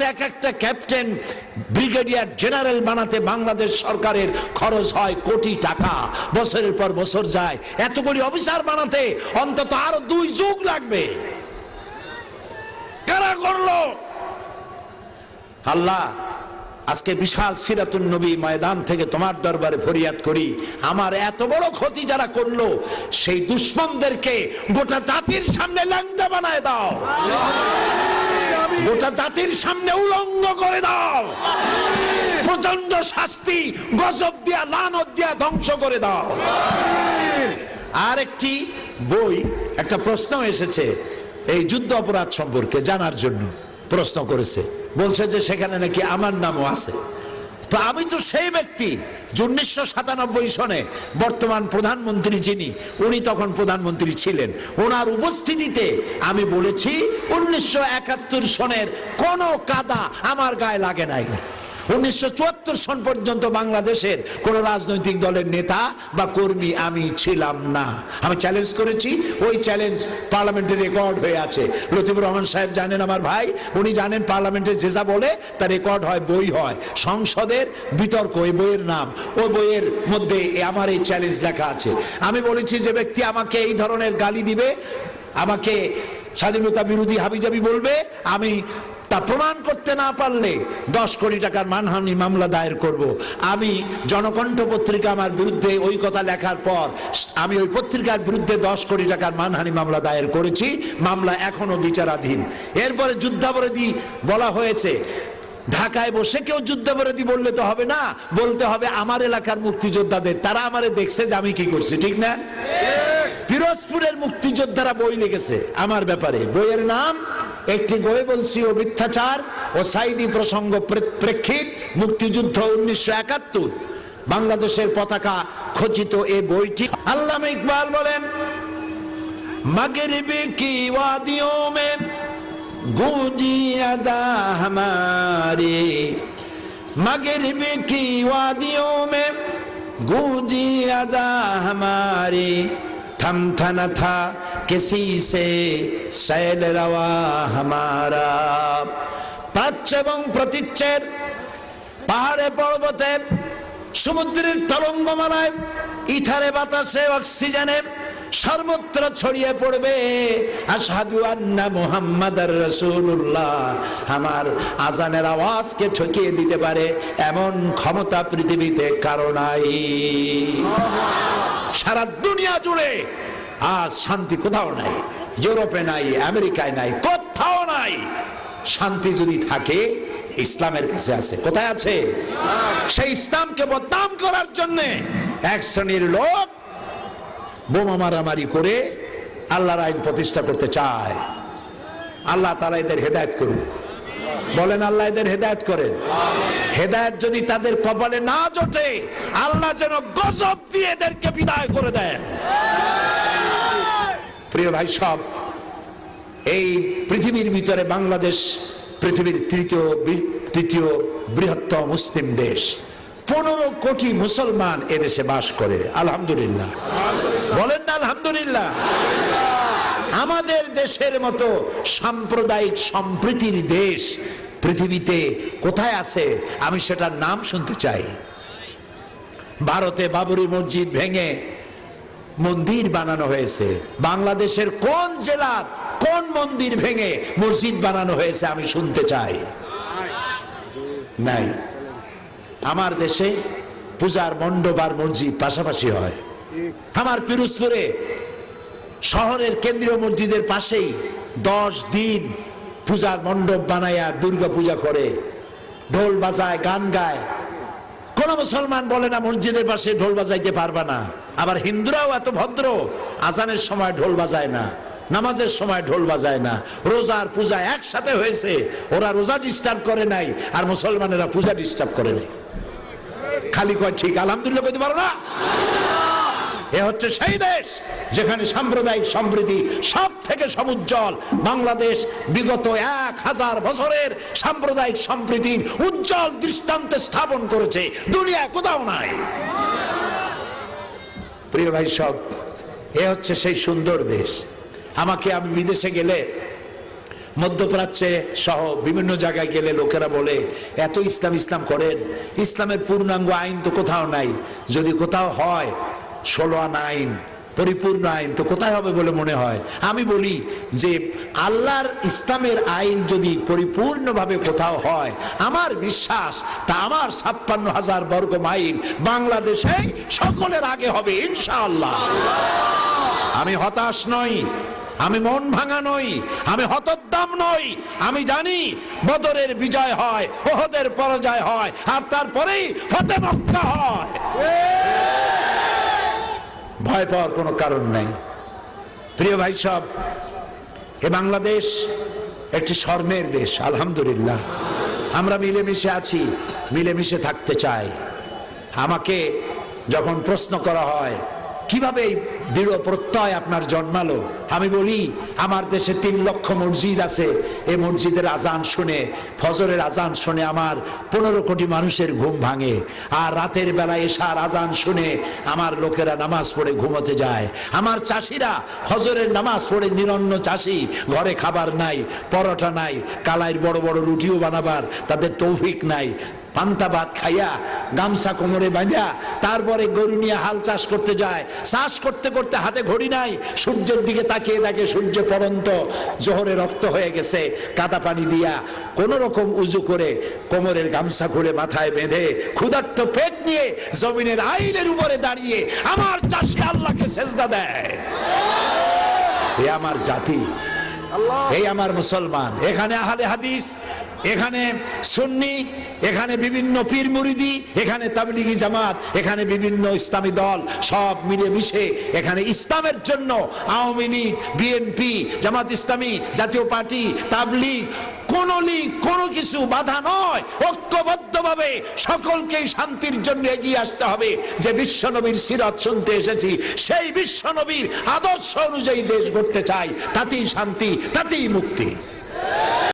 বানাতে, এক একটা ক্যাপ্টেন ব্রিগেডিয়ার জেনারেল বানাতে বাংলাদেশ সরকারের খরচ হয় কোটি টাকা, বছরের পর বছর যায়। এতগুলি অফিসার বানাতে অন্তত আরো 2 যুগ লাগবে। কারা করলো? আল্লাহ, আজকে বিশাল সিরাতুন নবী ময়দান থেকে তোমার দরবারে ফরিয়াদ করি, আমার এত বড় ক্ষতি যারা করলো সেই দুশমনদেরকে গোটা জাতির সামনে ল্যাংটা বানায় দাও, গোটা জাতির সামনে উলঙ্গ করে দাও, প্রচন্ড শাস্তি গজব দিয়া লানত দিয়া ধ্বংস করে দাও। আর একটি বই, একটা প্রশ্ন এসেছে এই যুদ্ধ অপরাধ সম্পর্কে জানার জন্য, প্রশ্ন করেছে, বলছে যে সেখানে নাকি আমার নামও আছে। তো আমি তো সেই ব্যক্তি 1997 সনে বর্তমান প্রধানমন্ত্রী যিনি, উনি তখন প্রধানমন্ত্রী ছিলেন, ওনার উপস্থিতিতে আমি বলেছি 1971 সনের কোনো কাদা আমার গায়ে লাগে নাই। 1974 সন পর্যন্ত বাংলাদেশের কোন রাজনৈতিক দলের নেতা বা কর্মী আমি ছিলাম না। আমি চ্যালেঞ্জ করেছি, ওই চ্যালেঞ্জ পার্লামেন্টে রেকর্ড হয়ে আছে। লতিফুর রহমান সাহেব জানেন, আমার ভাই, উনি জানেন পার্লামেন্টে যে যা বলে তা রেকর্ড হয়, বই হয়, সংসদের বিতর্ক, এই বইয়ের নাম, ওই বইয়ের মধ্যে আমার এই চ্যালেঞ্জ লেখা আছে। আমি বলেছি যে ব্যক্তি আমাকে এই ধরনের গালি দিবে, আমাকে স্বাধীনতা বিরোধী হাবিজাবি বলবে, আমি তা প্রমাণ করতে না পারলে 10 কোটি টাকার মানহানি মামলা দায়ের করব। আমি জনকণ্ঠ পত্রিকা আমার বিরুদ্ধে ওই কথা লেখার পর আমি ওই পত্রিকার বিরুদ্ধে 10 কোটি টাকার মানহানি মামলা দায়ের করেছি, মামলা এখনো বিচারাধীন। এরপরে যুদ্ধাপরাধী বলা হয়েছে। ঢাকায় বসে কেউ যুদ্ধাপরাধী বললে তো হবে না, বলতে হবে আমার এলাকার মুক্তিযোদ্ধাদের, তারা আমারে দেখছে যে আমি কি করছি, ঠিক না? পিরোজপুরের মুক্তিযোদ্ধারা বই লিখেছে আমার ব্যাপারে, বইয়ের নাম একটি গোয়ে বলছি ও মিথ্যাচার ও সাইদি প্রসঙ্গ প্রেক্ষিত মুক্তিযুদ্ধ 1971, বাংলাদেশের পতাকা খচিত এই বইটি। আল্লামা ইকবাল বলেন, মাগরিবি কি ওয়াদিयों में गूंजी अज़ा हमारी, मगरिबी की वादियों में गूंजी अज़ा हमारी, थम था न था किसी से सैल रवा हमारा। প্রাচ্য এবং প্রতীচ্যের পাহাড়ে পর্বতে সমুদ্রের তরঙ্গমালায় ইথারে বাতাসে অক্সিজেনে সর্বত্র ছড়িয়ে পড়বে আশহাদু আন্না মুহাম্মাদার রাসূলুল্লাহ, আমার আজানের আওয়াজকে ঠকিয়ে দিতে পারে এমন ক্ষমতা পৃথিবীতে কারো নাই। সারা দুনিয়া জুড়ে আজ শান্তি কোথাও নাই, ইউরোপে নাই, আমেরিকায় নাই, কোথাও নাই। শান্তি যদি থাকে ইসলামের কাছে আছে। কোথায় আছে? সেই ইসলামকে বদনাম করার জন্য এক শ্রেণীর লোক বোমা মারামারি করে আল্লাহর আইন প্রতিষ্ঠা করতে চায়। আল্লাহ তাআলা এদের হেদায়েত করুন। বলেন আল্লাহ এদের হেদায়েত করেন। হেদায়েত যদি তাদের কপালে না জোটে, আল্লাহ যেন গজব দিয়ে এদেরকে বিদায় করে দেন। প্রিয় ভাই সব, এই পৃথিবীর ভিতরে বাংলাদেশ পৃথিবীর তৃতীয় বৃহত্তম মুসলিম দেশ। 15 কোটি মুসলমান এদেশে বাস করে, আলহামদুলিল্লাহ। বলেন না আলহামদুলিল্লাহ। আমাদের দেশের মতো সাম্প্রদায়িক সম্প্রীতির দেশ পৃথিবীতে কোথায় আছে আমি সেটার নাম শুনতে চাই। ভারতে বাবরি মসজিদ ভেঙে মন্দির বানানো হয়েছে। বাংলাদেশের কোন জেলার কোন মন্দির ভেঙে মসজিদ বানানো হয়েছে আমি শুনতে চাই? নাই। আমার দেশে পূজার মণ্ডপ আর মসজিদ পাশাপাশি হয়। আমার পিরোজপুরে শহরের কেন্দ্রীয় মসজিদের পাশেই 10 দিন পূজার মণ্ডপ বানায়া দুর্গা পূজা করে, ঢোল বাজায়, গান গায়। কোন মুসলমান বলে না মসজিদের পাশে ঢোল বাজাইতে পারবা না। আবার হিন্দুরাও এত ভদ্র, আজানের সময় ঢোল বাজায় না, নামাজের সময় ঢোল বাজায় না। রোজার পূজা একসাথে হয়েছে, ওরা রোজা ডিস্টার্ব করে নাই আর মুসলমানেরা পূজা ডিস্টার্ব করে নাই। খালি কয় ঠিক আলহামদুলিল্লাহ কইতে পারো না? এ হচ্ছে সেই দেশ যেখানে সাম্প্রদায়িক সম্প্রীতি সব থেকে সমুজ্জ্বল। বাংলাদেশ বিগত 1000 বছরের সাম্প্রদায়িক সম্প্রীতির উজ্জ্বল দৃষ্টান্ত স্থাপন করেছে, দুনিয়া কোথাও নাই। প্রিয় ভাই সব, এ হচ্ছে সেই সুন্দর দেশ। আমি বিদেশে গেলে মধ্যপ্রাচ্যে সহ বিভিন্ন জায়গায় গেলে লোকেরা বলে এত ইসলাম ইসলাম করেন, ইসলামের পূর্ণাঙ্গ আইন তো কোথাও নাই। যদি কোথাও হয় 16 আনা আইন, পরিপূর্ণ আইন তো কোথায় হবে বলে মনে হয়? আমি বলি যে আল্লাহর ইসলামের আইন যদি পরিপূর্ণভাবে কোথাও হয়, আমার বিশ্বাস তা আমার 56,000 বর্গ মাইল বাংলাদেশে সকলের আগে হবে ইনশাআল্লাহ। আমি হতাশ নই, আমি মন ভাঙা নই, আমি হতোদ্দাম নই। আমি জানি বদরের বিজয় হয়, ওহদের পরাজয় হয়, আর তারপরেই ফতে মক্কা হয়। ভয় পাওয়ার কোনো কারণ নেই। প্রিয় ভাই সব, এ বাংলাদেশ একটি স্বর্ণের দেশ, আলহামদুলিল্লাহ। আমরা মিলেমিশে আছি, মিলেমিশে থাকতে চাই। আমাকে যখন প্রশ্ন করা হয় কিভাবে এই দৃঢ় প্রত্যয় আপনার জন্মালো, আমি বলি আমার দেশে 3 লক্ষ মসজিদ আছে। এই মসজিদের আজান শুনে, ফজরের আজান শুনে আমার 15 কোটি মানুষের ঘুম ভাঙে। আর রাতের বেলায় এশার আজান শুনে আমার লোকেরা নামাজ পড়ে ঘুমোতে যায়। আমার চাষিরা ফজরের নামাজ পড়ে, নিরন্ন চাষি, ঘরে খাবার নাই, পরোটা নাই, কালাইয়ের বড় বড় রুটিও বানাবার তাদের তৌফিক নাই। পান্তা ভাত খাইয়া, গামছা কোমরে বাঁধা, তারপরে গরু নিয়ে হাল চাষ করতে যায়। চাষ করতে করতে হাতে ঘড়ি নাই, সূর্যের দিকে তাকিয়ে দেখে সূর্য পড়ন্ত, জোহরে রক্ত হয়ে গেছে। কাদা পানি দিয়া কোন রকম উজু করে কোমরের গামছা খুলে মাথায় বেঁধে ক্ষুধার্ত পেট নিয়ে জমিনের আইলের উপরে দাঁড়িয়ে আমার চাষি আল্লাহকে সেজদা দেয়। এ আমার জাতি, এই আমার মুসলমান। এখানে আহলে হাদিস, এখানে সুন্নি, এখানে বিভিন্ন পীর মুরিদি, এখানে তাবলিগি জামাত, এখানে বিভিন্ন ইসলামী দল, সব মিলে মিশে এখানে ইসলামের জন্য আওয়ামী লীগ, বিএনপি, জামাত ইসলামী, জাতীয় পার্টি, তাবলিগ, কোন লীগ, কোনো কিছু বাধা নয়। ঐক্যবদ্ধভাবে সকলকেই শান্তির জন্য এগিয়ে আসতে হবে। যে বিশ্বনবীর সিরাত শুনতে এসেছি, সেই বিশ্বনবীর আদর্শ অনুযায়ী দেশ গড়তে চাই। তাতেই শান্তি, তাতেই মুক্তি।